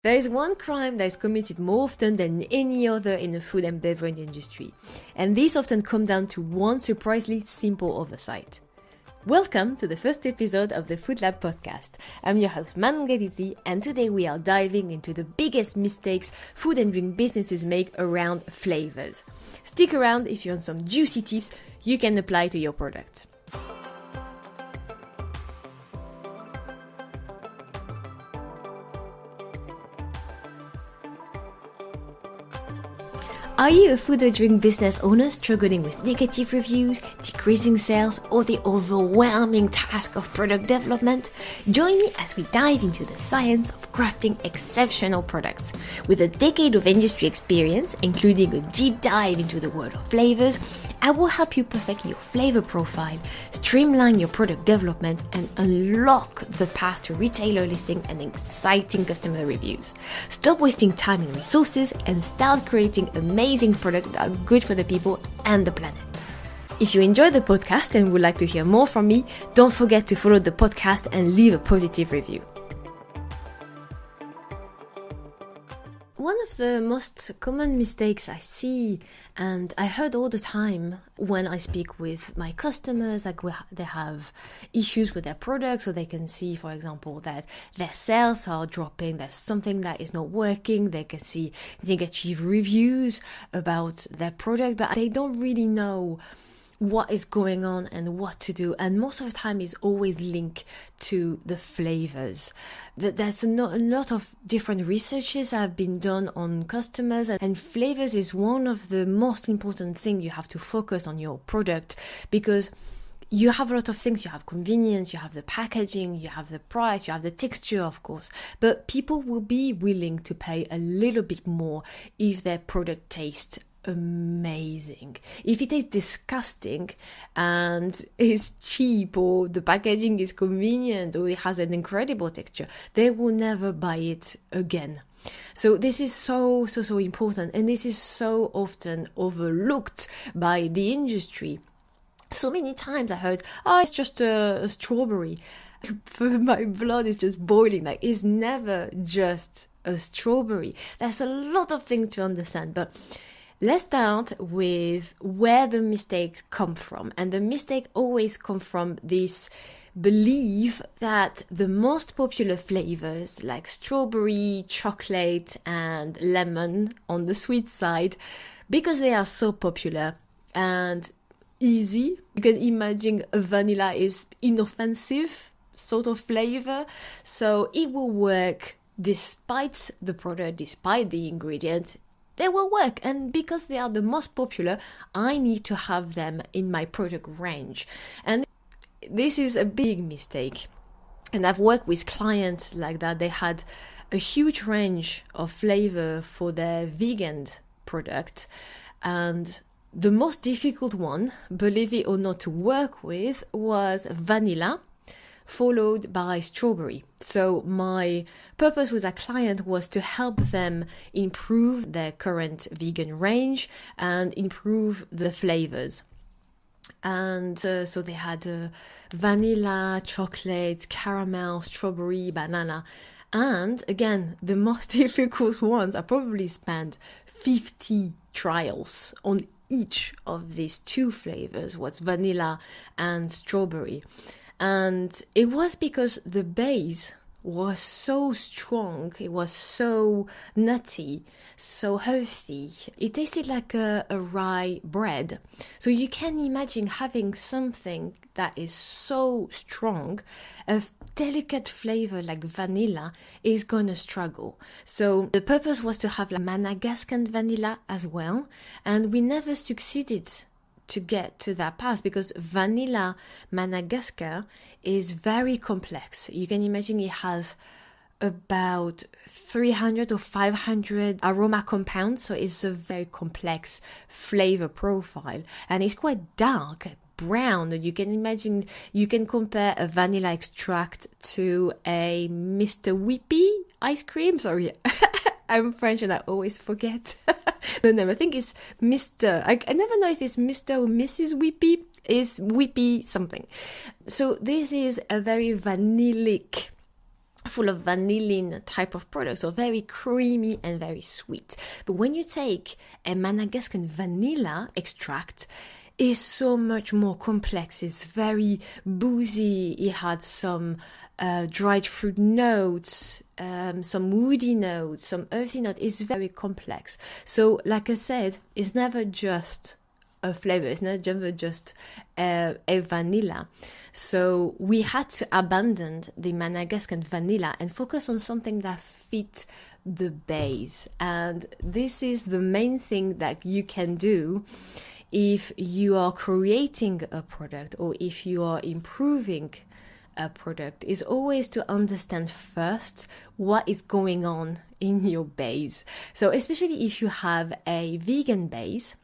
There is one crime that is committed more often than any other in the food and beverage industry, and this often comes down to one surprisingly simple oversight. Welcome to the first episode of the Food Lab podcast. I'm your host Manon Galizzi, and today we are diving into the biggest mistakes food and drink businesses make around flavors. Stick around if you want some juicy tips you can apply to your product. Are you a food or drink business owner struggling with negative reviews, decreasing sales, or the overwhelming task of product development? Join me as we dive into the science of crafting exceptional products. With a decade of industry experience, including a deep dive into the world of flavors, I will help you perfect your flavor profile, streamline your product development, and unlock the path to retailer listing and exciting customer reviews. Stop wasting time and resources and start creating amazing products that are good for the people and the planet. If you enjoy the podcast and would like to hear more from me, don't forget to follow the podcast and leave a positive review. One of the most common mistakes I see and I heard all the time when I speak with my customers, like they have issues with their products, so they can see, for example, that their sales are dropping, there's something that is not working, they can see negative reviews about their product, but they don't really know what is going on and what to do, and most of the time is always linked to the flavors. There's a lot of different researches have been done on customers, and flavors is one of the most important things you have to focus on your product, because you have a lot of things. You have convenience, you have the packaging, you have the price, you have the texture, of course, but people will be willing to pay a little bit more if their product tastes amazing. If it is disgusting and is cheap, or the packaging is convenient, or it has an incredible texture, they will never buy it again. So this is so important, and this is so often overlooked by the industry. So many times I heard, it's just a strawberry. My blood is just boiling. Like, it's never just a strawberry. There's a lot of things to understand, but let's start with where the mistakes come from. And the mistake always come from this belief that the most popular flavors like strawberry, chocolate, and lemon on the sweet side, because they are so popular and easy, you can imagine a vanilla is inoffensive sort of flavor, so it will work despite the product, despite the ingredient. They will work, and because they are the most popular, I need to have them in my product range. And this is a big mistake. And I've worked with clients like that. They had a huge range of flavor for their vegan product, and the most difficult one, believe it or not, to work with was vanilla, followed by strawberry. So my purpose with a client was to help them improve their current vegan range and improve the flavors. And so they had vanilla, chocolate, caramel, strawberry, banana. And again, the most difficult ones, I probably spent 50 trials on each of these two flavors, was vanilla and strawberry. And it was because the base was so strong, it was so nutty, so healthy. It tasted like a rye bread. So you can imagine having something that is so strong, a delicate flavor like vanilla is gonna struggle. So the purpose was to have like Madagascan vanilla as well, and we never succeeded to get to that path because vanilla Madagascar is very complex. You can imagine it has about 300 or 500 aroma compounds, so it's a very complex flavor profile, and it's quite dark, brown. You can imagine, you can compare a vanilla extract to a Mr. Whippy ice cream. Sorry, I'm French and I always forget the name. I think it's Mr. I never know if it's Mr. or Mrs. Whippy. It's Whippy something. So this is a very vanillic full of vanillin type of product, so very creamy and very sweet. But when you take a Madagascan vanilla extract, is so much more complex. It's very boozy. It had some dried fruit notes, some woody notes, some earthy notes. It's very complex. So like I said, it's never just a flavor. It's not just a vanilla. So we had to abandon the Madagascan vanilla and focus on something that fit the base. And this is the main thing that you can do if you are creating a product or if you are improving a product, is always to understand first what is going on in your base. So especially if you have a vegan base,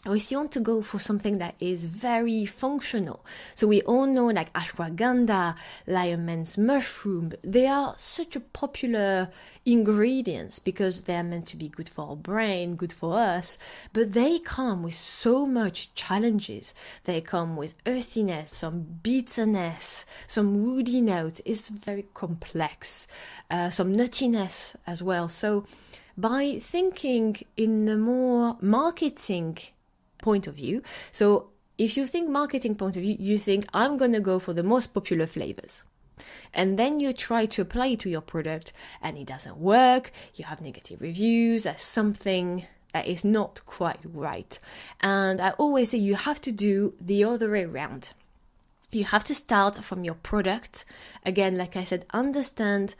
or if you want to go for something that is very functional. So we all know like ashwagandha, lion's mushroom, they are such a popular ingredients because they're meant to be good for our brain, good for us, but they come with so much challenges. They come with earthiness, some bitterness, some woody notes. It's very complex, some nuttiness as well. So by thinking in the more marketing point of view. So if you think marketing point of view, you think I'm going to go for the most popular flavors. And then you try to apply it to your product and it doesn't work. You have negative reviews. That's something that is not quite right. And I always say you have to do the other way around. You have to start from your product. Again, like I said, understand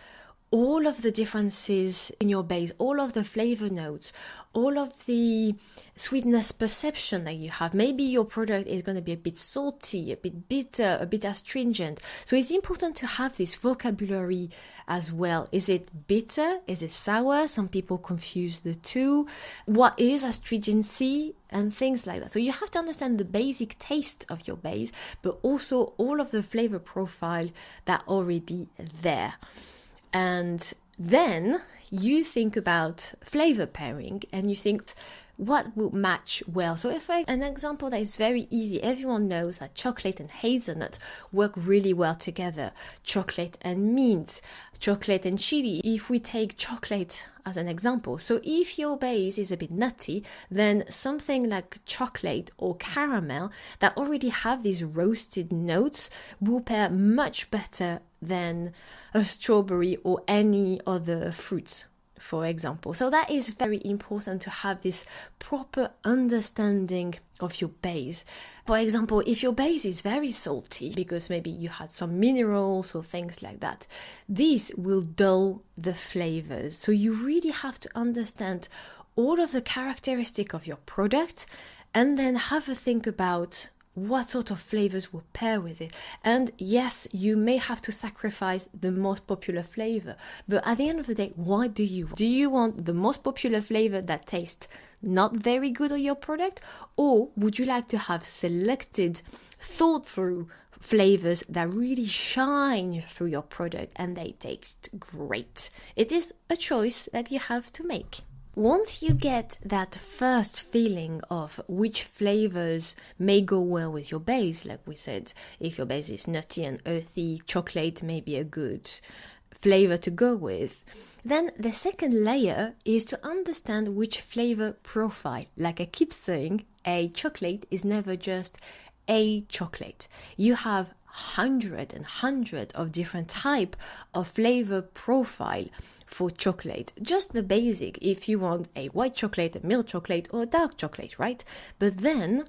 all of the differences in your base, all of the flavor notes, all of the sweetness perception that you have. Maybe your product is going to be a bit salty, a bit bitter, a bit astringent. So it's important to have this vocabulary as well. Is it bitter? Is it sour? Some people confuse the two. What is astringency? And things like that. So you have to understand the basic taste of your base, but also all of the flavor profile that are already there. And then you think about flavor pairing and you think what will match well. So if an example that is very easy, everyone knows that chocolate and hazelnut work really well together. Chocolate and mint, chocolate and chili. If we take chocolate as an example, so if your base is a bit nutty, then something like chocolate or caramel that already have these roasted notes will pair much better than a strawberry or any other fruit, for example. So that is very important to have this proper understanding of your base. For example, if your base is very salty because maybe you had some minerals or things like that, this will dull the flavors. So you really have to understand all of the characteristics of your product and then have a think about what sort of flavors will pair with it. And yes, you may have to sacrifice the most popular flavor, but at the end of the day, what do you want? Do you want the most popular flavor that tastes not very good on your product? Or would you like to have selected, thought through flavors that really shine through your product and they taste great? It is a choice that you have to make. Once you get that first feeling of which flavors may go well with your base, like we said, if your base is nutty and earthy, chocolate may be a good flavor to go with. Then the second layer is to understand which flavor profile. Like I keep saying, a chocolate is never just a chocolate. You have hundred of different type of flavor profile for chocolate. Just the basic, if you want a white chocolate, a milk chocolate, or a dark chocolate, right? But then,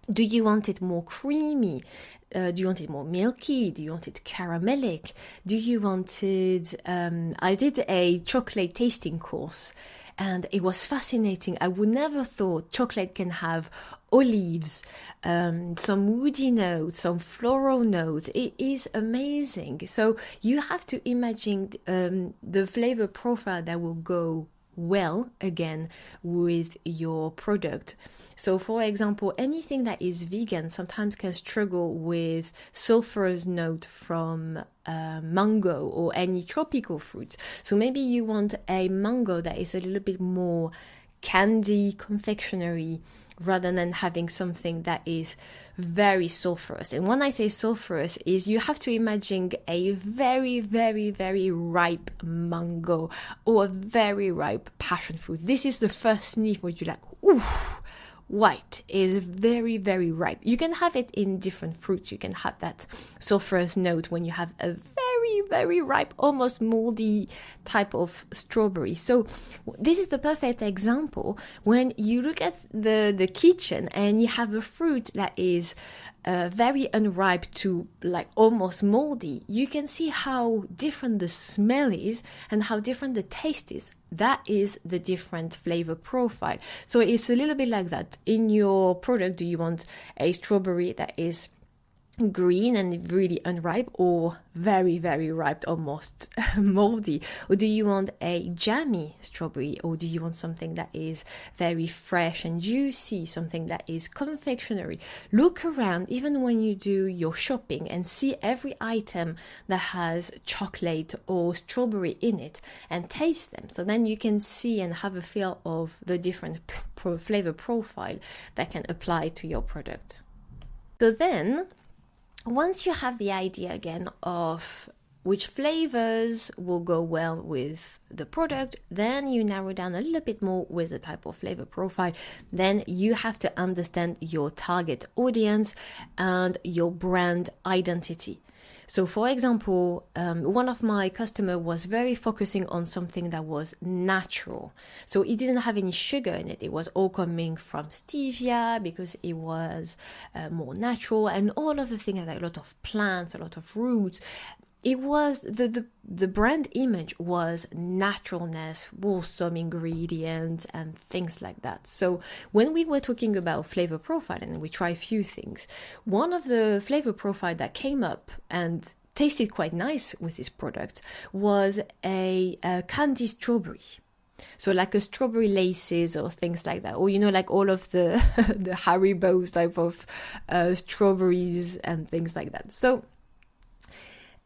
do you want it more creamy? Do you want it more milky? Do you want it caramelic? Do you want it... I did a chocolate tasting course and it was fascinating. I would never thought chocolate can have olives, some woody notes, some floral notes. It is amazing. So you have to imagine the flavor profile that will go well again with your product. So for example, anything that is vegan sometimes can struggle with sulfurous note from mango or any tropical fruit. So maybe you want a mango that is a little bit more candy, confectionery, rather than having something that is very sulfurous. And when I say sulfurous, is you have to imagine a very, very, very ripe mango or a very ripe passion fruit. This is the first sniff where you're like, oof, white is very, very ripe. You can have it in different fruits. You can have that sulfurous note when you have a very, very ripe, almost moldy type of strawberry. So this is the perfect example when you look at the kitchen and you have a fruit that is very unripe to like almost moldy. You can see how different the smell is and how different the taste is. That is the different flavor profile. So it's a little bit like that. In your product, do you want a strawberry that is green and really unripe, or very, very ripe, almost moldy? Or do you want a jammy strawberry, or do you want something that is very fresh and juicy, something that is confectionery? Look around, even when you do your shopping, and see every item that has chocolate or strawberry in it and taste them. So then you can see and have a feel of the different flavor profile that can apply to your product. So then, once you have the idea again of which flavors will go well with the product, then you narrow down a little bit more with the type of flavor profile. Then you have to understand your target audience and your brand identity. So for example, one of my customers was very focusing on something that was natural. So it didn't have any sugar in it. It was all coming from stevia because it was more natural, and all of the things, like a lot of plants, a lot of roots. It was the brand image was naturalness, wholesome ingredients and things like that. So when we were talking about flavor profile and we try a few things, one of the flavor profile that came up and tasted quite nice with this product was a candy strawberry. So like a strawberry laces or things like that, or like all of the the Haribo's type of strawberries and things like that. So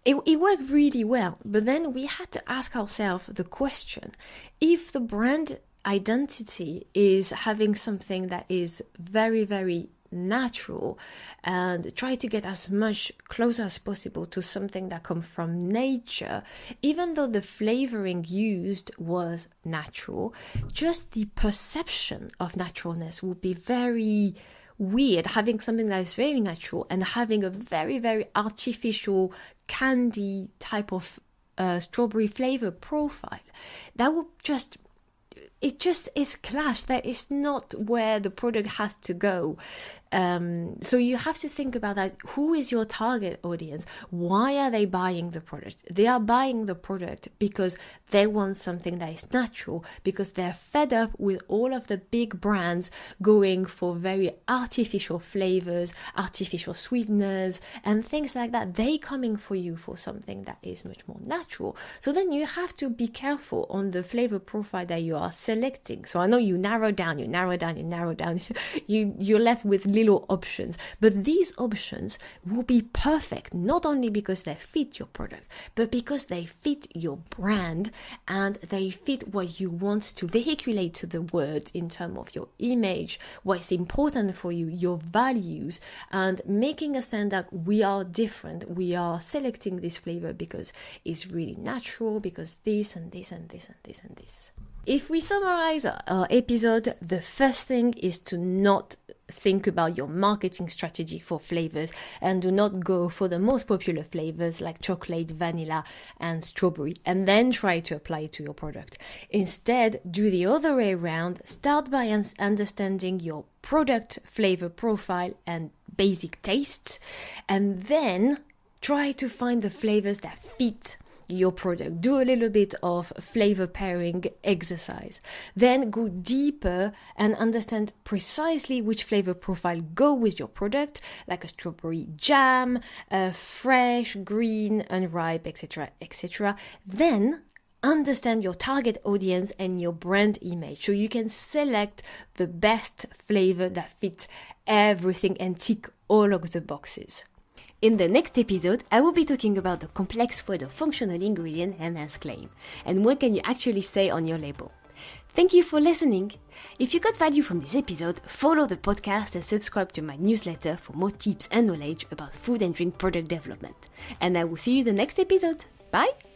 it worked really well, but then we had to ask ourselves the question, if the brand identity is having something that is very, very natural and try to get as much closer as possible to something that comes from nature, even though the flavoring used was natural, just the perception of naturalness would be very weird, having something that is very natural and having a very, very artificial candy type of strawberry flavor profile. That would just is clash. That is not where the product has to go. So you have to think about that. Who is your target audience? Why are they buying the product? They are buying the product because they want something that is natural, because they're fed up with all of the big brands going for very artificial flavors, artificial sweeteners, and things like that. They coming for you for something that is much more natural. So then you have to be careful on the flavor profile that you are selecting. So I know you narrow down, you're left with little options, but these options will be perfect, not only because they fit your product, but because they fit your brand and they fit what you want to vehiculate to the world in terms of your image, what's important for you, your values, and making a sense that we are different. We are selecting this flavor because it's really natural, because this and this and this and this and this. If we summarize our episode, the first thing is to not think about your marketing strategy for flavors and do not go for the most popular flavors like chocolate, vanilla, and strawberry, and then try to apply it to your product. Instead, do the other way around. Start by understanding your product flavor profile and basic tastes, and then try to find the flavors that fit your product. Do a little bit of flavor pairing exercise. Then go deeper and understand precisely which flavor profile go with your product, like a strawberry jam, fresh, green, unripe, etc., etc. Then understand your target audience and your brand image, so you can select the best flavor that fits everything and tick all of the boxes. In the next episode, I will be talking about the complex world of functional ingredient and claim, and what can you actually say on your label. Thank you for listening. If you got value from this episode, follow the podcast and subscribe to my newsletter for more tips and knowledge about food and drink product development. And I will see you in the next episode. Bye!